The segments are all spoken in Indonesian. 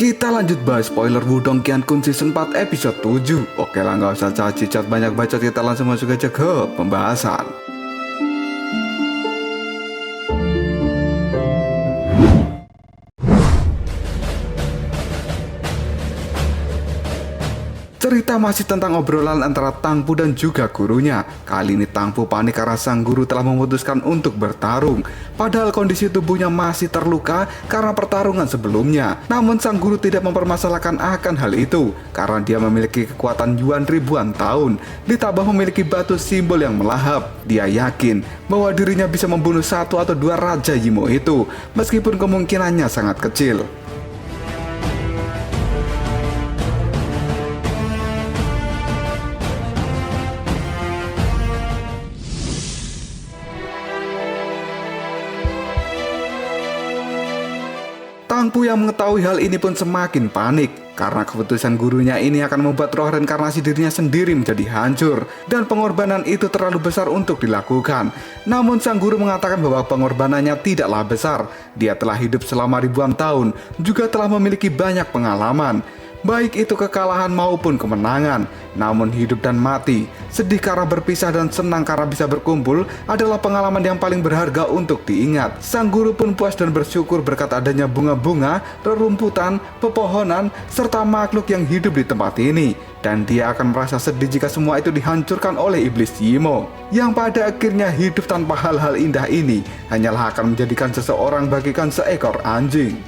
Kita lanjut bahas spoiler Wudong Qiankun Season 4 episode 7. Oke lah, nggak usah cacat banyak bacot, kita langsung masuk aja ke pembahasan. Cerita masih tentang obrolan antara Tang Pu dan juga gurunya. Kali ini Tang Pu panik karena sang guru telah memutuskan untuk bertarung. Padahal kondisi tubuhnya masih terluka karena pertarungan sebelumnya. Namun sang guru tidak mempermasalahkan akan hal itu karena dia memiliki kekuatan Yuan ribuan tahun. Ditambah memiliki batu simbol yang melahap. Dia yakin bahwa dirinya bisa membunuh satu atau dua Raja Yimo itu, meskipun kemungkinannya sangat kecil. Tang Pu yang mengetahui hal ini pun semakin panik karena keputusan gurunya ini akan membuat roh reinkarnasi dirinya sendiri menjadi hancur dan pengorbanan itu terlalu besar untuk dilakukan. Namun sang guru mengatakan bahwa pengorbanannya tidaklah besar. Dia telah hidup selama ribuan tahun, juga telah memiliki banyak pengalaman, baik itu kekalahan maupun kemenangan. Namun hidup dan mati, sedih karena berpisah dan senang karena bisa berkumpul adalah pengalaman yang paling berharga untuk diingat. Sang guru pun puas dan bersyukur berkat adanya bunga-bunga, rerumputan, pepohonan, serta makhluk yang hidup di tempat ini. Dan dia akan merasa sedih jika semua itu dihancurkan oleh iblis Yimo, yang pada akhirnya hidup tanpa hal-hal indah ini hanyalah akan menjadikan seseorang bagikan seekor anjing.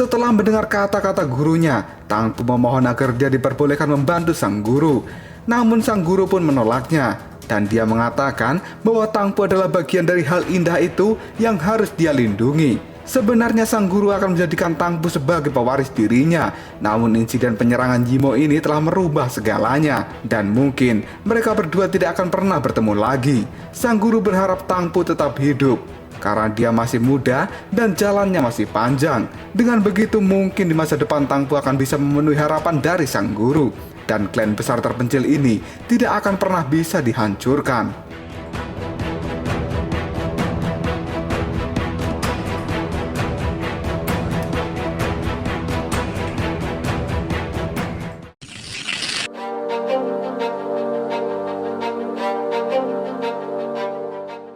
Setelah mendengar kata-kata gurunya, Tang Pu memohon agar dia diperbolehkan membantu sang guru. Namun sang guru pun menolaknya, dan dia mengatakan bahwa Tang Pu adalah bagian dari hal indah itu yang harus dia lindungi. Sebenarnya sang guru akan menjadikan Tang Pu sebagai pewaris dirinya, namun insiden penyerangan Yimo ini telah merubah segalanya, dan mungkin mereka berdua tidak akan pernah bertemu lagi. Sang guru berharap Tang Pu tetap hidup karena dia masih muda dan jalannya masih panjang. Dengan begitu mungkin di masa depan Tang Pu akan bisa memenuhi harapan dari sang guru, dan klan besar terpencil ini tidak akan pernah bisa dihancurkan.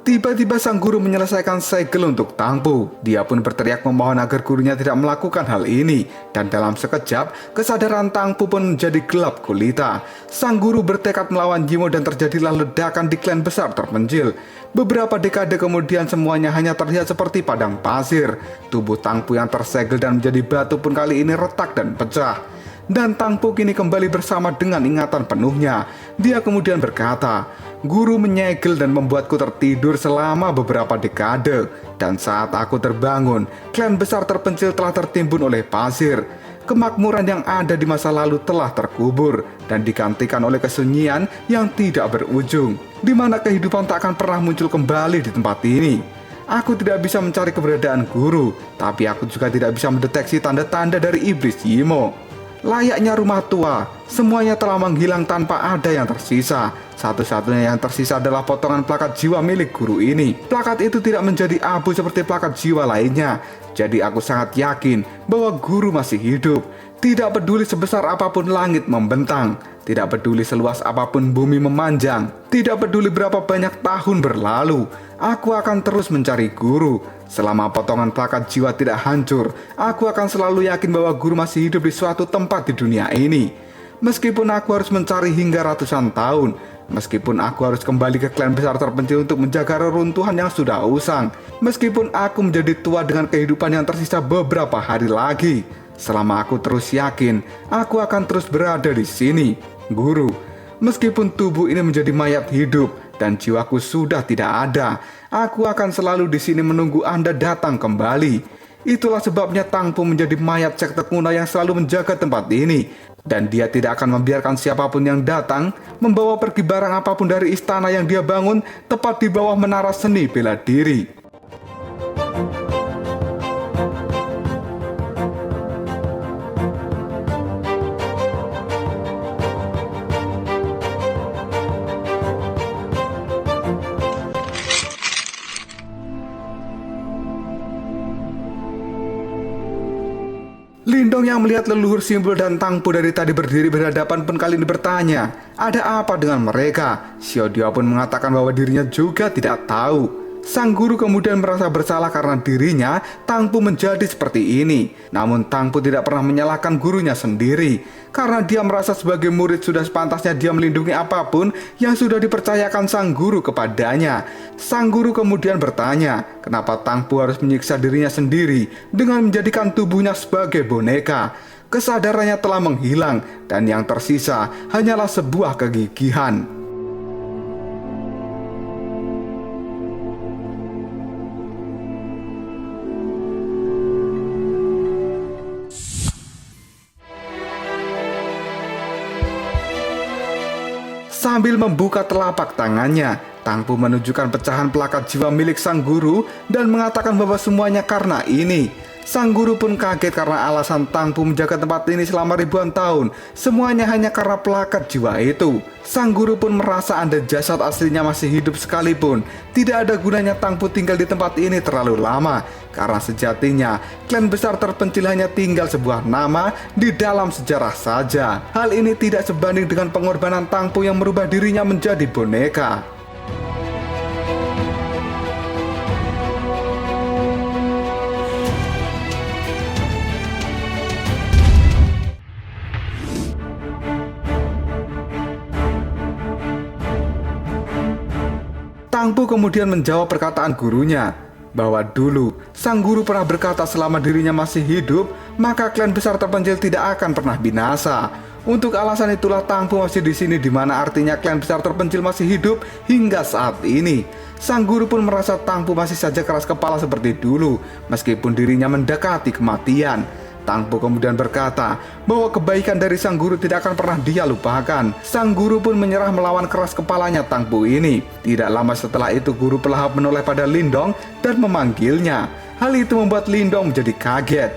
Tiba-tiba sang guru menyelesaikan segel untuk Tang Pu. Dia pun berteriak memohon agar gurunya tidak melakukan hal ini. Dan dalam sekejap, kesadaran Tang Pu pun menjadi gelap gulita. Sang guru bertekad melawan Yimo dan terjadilah ledakan di klan besar terpencil. Beberapa dekade kemudian semuanya hanya terlihat seperti padang pasir. Tubuh Tang Pu yang tersegel dan menjadi batu pun kali ini retak dan pecah. Dan Tang Pu kini kembali bersama dengan ingatan penuhnya. Dia kemudian berkata, "Guru menyegel dan membuatku tertidur selama beberapa dekade. Dan saat aku terbangun, klan besar terpencil telah tertimbun oleh pasir. Kemakmuran yang ada di masa lalu telah terkubur dan digantikan oleh kesunyian yang tidak berujung, di mana kehidupan tak akan pernah muncul kembali di tempat ini. Aku tidak bisa mencari keberadaan guru, tapi aku juga tidak bisa mendeteksi tanda-tanda dari iblis Yimo. Layaknya rumah tua, semuanya telah menghilang tanpa ada yang tersisa. Satu-satunya yang tersisa adalah potongan plakat jiwa milik guru ini. Plakat itu tidak menjadi abu seperti plakat jiwa lainnya. Jadi aku sangat yakin bahwa guru masih hidup. Tidak peduli sebesar apapun langit membentang, tidak peduli seluas apapun bumi memanjang, tidak peduli berapa banyak tahun berlalu, aku akan terus mencari guru. Selama potongan plakat jiwa tidak hancur, aku akan selalu yakin bahwa guru masih hidup di suatu tempat di dunia ini. Meskipun aku harus mencari hingga ratusan tahun, meskipun aku harus kembali ke klan besar terpencil untuk menjaga reruntuhan yang sudah usang, meskipun aku menjadi tua dengan kehidupan yang tersisa beberapa hari lagi, selama aku terus yakin, aku akan terus berada di sini, guru. Meskipun tubuh ini menjadi mayat hidup dan jiwaku sudah tidak ada, aku akan selalu di sini menunggu Anda datang kembali. Itulah sebabnya Tang Pu menjadi mayat sekte kuno yang selalu menjaga tempat ini. Dan dia tidak akan membiarkan siapapun yang datang membawa pergi barang apapun dari istana yang dia bangun tepat di bawah menara seni bela diri. Lindong yang melihat leluhur Simbul dan Tang Po dari tadi berdiri berhadapan pun kali ini bertanya, ada apa dengan mereka? Xiao Diao pun mengatakan bahwa dirinya juga tidak tahu. Sang guru kemudian merasa bersalah karena dirinya Tang Po menjadi seperti ini. Namun Tang Po tidak pernah menyalahkan gurunya sendiri, karena dia merasa sebagai murid sudah sepantasnya dia melindungi apapun yang sudah dipercayakan sang guru kepadanya. Sang guru kemudian bertanya, kenapa Tang Po harus menyiksa dirinya sendiri dengan menjadikan tubuhnya sebagai boneka. Kesadarannya telah menghilang dan yang tersisa hanyalah sebuah kegigihan. Sambil membuka telapak tangannya, Tang Po menunjukkan pecahan pelakat jiwa milik sang guru dan mengatakan bahwa semuanya karena ini. Sang guru pun kaget karena alasan Tang Po menjaga tempat ini selama ribuan tahun. Semuanya hanya karena pelakat jiwa itu. Sang guru pun merasa andai jasad aslinya masih hidup sekalipun, tidak ada gunanya Tang Po tinggal di tempat ini terlalu lama. Karena sejatinya, klan besar terpencil hanya tinggal sebuah nama di dalam sejarah saja. Hal ini tidak sebanding dengan pengorbanan Tang Po yang merubah dirinya menjadi boneka. Tang Po kemudian menjawab perkataan gurunya, bahwa dulu sang guru pernah berkata selama dirinya masih hidup, maka klan besar terpencil tidak akan pernah binasa. Untuk alasan itulah Tang Po masih di sini, di mana artinya klan besar terpencil masih hidup hingga saat ini. Sang guru pun merasa Tang Po masih saja keras kepala seperti dulu, meskipun dirinya mendekati kematian. Tang Po kemudian berkata bahwa kebaikan dari sang guru tidak akan pernah dia lupakan. Sang guru pun menyerah melawan keras kepalanya Tang Po ini. Tidak lama setelah itu guru pelahap menoleh pada Lindong dan memanggilnya. Hal itu membuat Lindong menjadi kaget.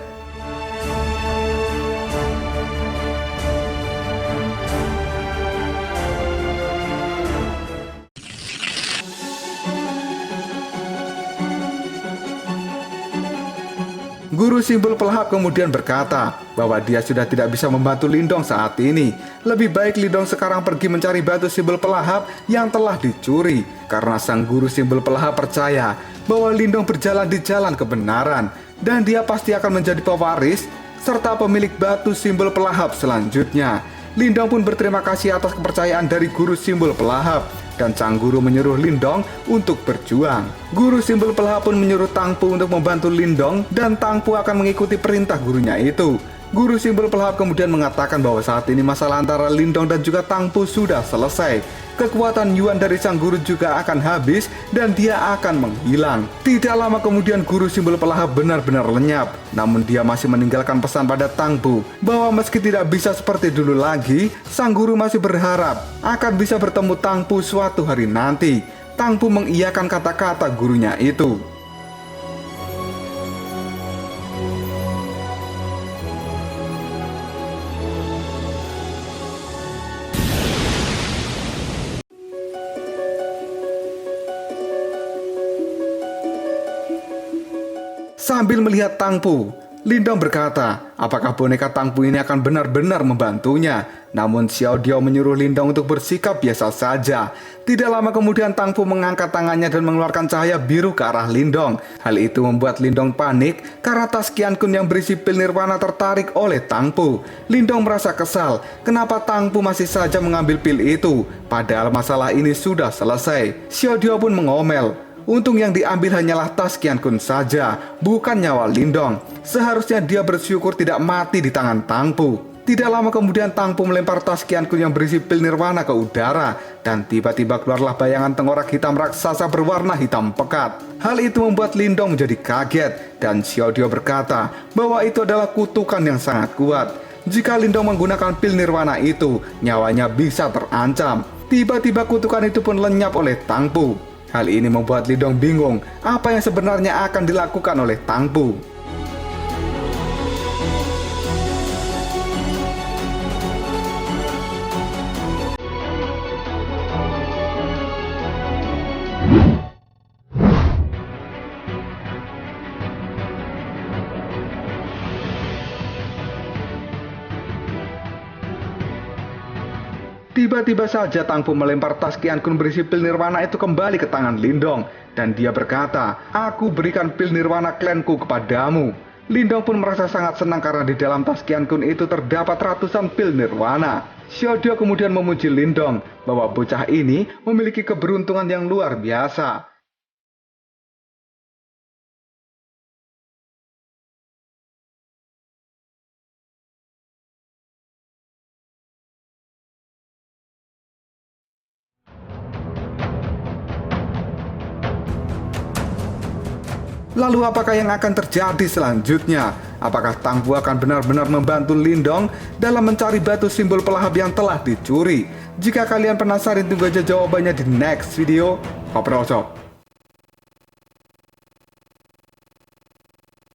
Guru Simbul pelahap kemudian berkata bahwa dia sudah tidak bisa membantu Lindong saat ini. Lebih baik Lindong sekarang pergi mencari batu Simbul pelahap yang telah dicuri. Karena sang guru Simbul pelahap percaya bahwa Lindong berjalan di jalan kebenaran dan dia pasti akan menjadi pewaris serta pemilik batu Simbul pelahap selanjutnya. Lindong pun berterima kasih atas kepercayaan dari guru Simbul pelahap. Dan sang guru menyuruh Lindong untuk berjuang. Guru Simbul pelahap pun menyuruh Tang Po untuk membantu Lindong dan Tang Po akan mengikuti perintah gurunya itu. Guru Simbul pelahap kemudian mengatakan bahwa saat ini masalah antara Lindong dan juga Tang Po sudah selesai. Kekuatan Yuan dari sang guru juga akan habis dan dia akan menghilang. Tidak lama kemudian guru Simbul pelahap benar-benar lenyap. Namun dia masih meninggalkan pesan pada Tang Po bahwa meski tidak bisa seperti dulu lagi, sang guru masih berharap akan bisa bertemu Tang Po suatu hari nanti. Tang Po mengiyakan kata-kata gurunya itu. Sambil melihat Tang Po, Lindong berkata, apakah boneka Tang Po ini akan benar-benar membantunya? Namun Xiao Diao menyuruh Lindong untuk bersikap biasa saja. Tidak lama kemudian Tang Po mengangkat tangannya dan mengeluarkan cahaya biru ke arah Lindong. Hal itu membuat Lindong panik karena tas Qian Kun yang berisi pil nirwana tertarik oleh Tang Po. Lindong merasa kesal, kenapa Tang Po masih saja mengambil pil itu, padahal masalah ini sudah selesai. Xiao Diao pun mengomel. Untung yang diambil hanyalah tas Qian Kun saja, bukan nyawa Lindong. Seharusnya dia bersyukur tidak mati di tangan Tang Po. Tidak lama kemudian Tang Po melempar tas Qian Kun yang berisi pil nirwana ke udara. Dan tiba-tiba keluarlah bayangan tengkorak hitam raksasa berwarna hitam pekat. Hal itu membuat Lindong menjadi kaget. Dan Xiao Diao berkata bahwa itu adalah kutukan yang sangat kuat. Jika Lindong menggunakan pil nirwana itu, nyawanya bisa terancam. Tiba-tiba kutukan itu pun lenyap oleh Tang Po. Hal ini membuat Lindong bingung apa yang sebenarnya akan dilakukan oleh Tang Po. Tiba-tiba saja Tang Po melempar tas Qian Kun berisi pil nirwana itu kembali ke tangan Lindong. Dan dia berkata, "Aku berikan pil nirwana klanku kepadamu." Lindong pun merasa sangat senang karena di dalam tas Qian Kun itu terdapat ratusan pil nirwana. Xiaodio kemudian memuji Lindong bahwa bocah ini memiliki keberuntungan yang luar biasa. Lalu apakah yang akan terjadi selanjutnya? Apakah Tang Po akan benar-benar membantu Lindong dalam mencari batu simbol pelahap yang telah dicuri? Jika kalian penasaran, tunggu aja jawabannya di next video. Koprol Shop.